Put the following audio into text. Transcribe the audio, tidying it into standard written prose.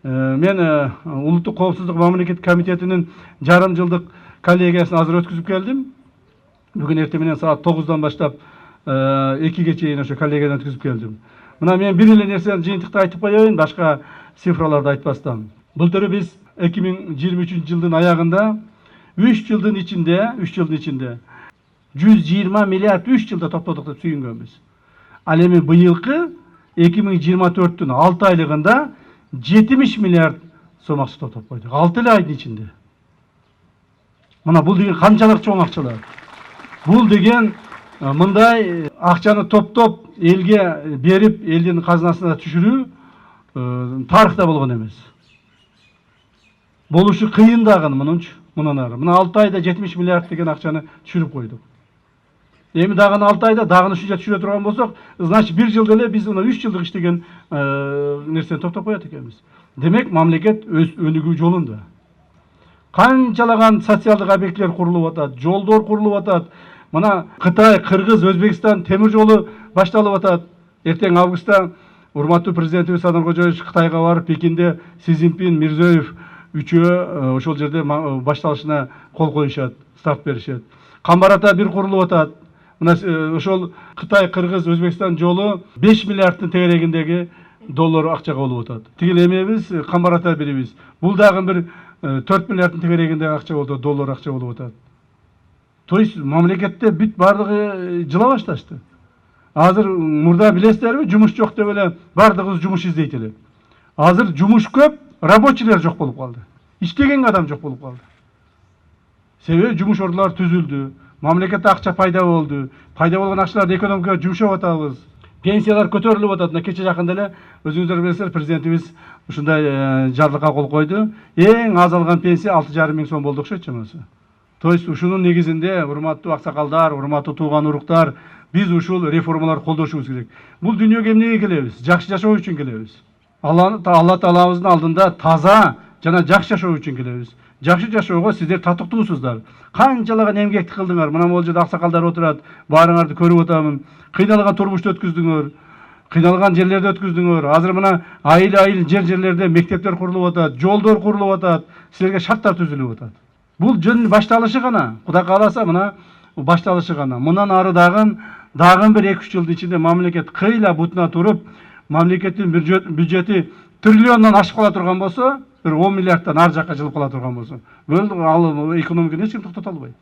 Мен Улуттук коопсуздук мамлекеттик комитетинин жарым жылдык коллегиясын азыр өткүзүп келдим. Бүгүн эртең менен саат 9-дан баштап 2-ге чейин ошо коллегиядан өткүзүп келдим. Мына мен бир эле нерсени жыйынтыкта айтып коеюн, башка цифраларды айтпастан. Былтыр биз 2023 жылдын аягында 3 жылдын ичинде 120 миллиард 3 жылда топтодук деп сүйүнгөнбүз. Ал эми быйылкы 2024-түн 6 айлыгында 70 миллиард сом акча топтоп койдук. 6 эле айдын ичинде. Мына бул деген канчалык чоң акчалар. Бул деген мындай акчаны топтоп элге берип, элдин казынасына түшүрүү тарыхта болгон эмес. Болушу кыйын дагы мындан ары. Мына 6 айда 70 миллиард деген акчаны түшүрүп койдук. Эми дагы 6 айда дагы ушунча түшүрө турган болсок, значит 1 жылда эле биз мына 3 жылдык иштеген нерсени топтоп коет экенбиз. Демек, мамлекет өз өнүгүү жолунда. Канчалаган социалдык объекттер курулуп атат, жолдор курулуп атат. Мына Кытай, Кыргыз, Өзбекстан темир жолу башталып атат. Эртең августта урматтуу президентибиз Садыр Кожоевич Кытайга барып, Пекинде Си Цзиньпин, Мирзиёев үчөө ошол жерде башталышына кол коюшат, старт беришет. Камбарата бир курулуп атат. Мына ошол Кытай, Кыргыз, Өзбекстан жолу 5 миллиардтын тегерегиндеги доллар акчага болуп атат. Тигил эмебиз, Камбарата бирибиз. Бул дагы бир 4 миллиардтын тегерегиндеги акча болуп атат, доллар акча болуп атат. То есть мамлекетте бүт бардыгы жыла башташты. Азыр мурда билесиздерби, жумуш жок деп эле бардыгыбыз жумуш издейт элек. Азыр жумуш көп, рабочийлер жок болуп калды. Иштеген адам жок болуп калды. Себеби жумуш ордулары түзүлдү. Мамлекетте акча пайда болду. Пайда болгон акчаларды экономикага жумшап атабыз. Пенсиялар көтөрүлүп атат. Мына кече жакында эле өзүңүздөр билесиздер, президентибиз ушундай жарлыкка кол койду. Эң аз алган пенсия 6,5 миң сом болду окшойт чамасы. То есть ушунун негизинде, урматтуу аксакалдар, урматтуу тууган уруктар, биз ушул реформаларды колдошубуз керек. Бул дүйнөгө эмнеге келебиз? Жакшы жашоо үчүн келебиз. Алла Таалабыздын алдында таза жана жакшы жашоо үчүн келебиз. Жакшы жашоого сиздер татыктуусуздар. Канчалаган эмгекти кылдыңар. Мына могул жерде аксакалдар отурат. Баарыңарды көрүп атамын. Кыйналган турмушту өткүздүңөр. Кыйналган жерлерде өткүздүңөр. Азыр мына айыл жерлерде мектептер курулуп атат, жолдор курулуп атат. Силерге шарттар түзүлүп атат. Бул жөн башталышы гана. Кудай кааласа мына башталышы гана. Мындан ары дагы бир 2-3 жылдын ичинде мамлекет кыйла бутуна туруп, мамлекеттин бюджети триллиондон ашып кала турган болсо, bir 10 milyarddan ар жакка жылып кала турган болсо, ал экономиканы эч ким токтото албайт.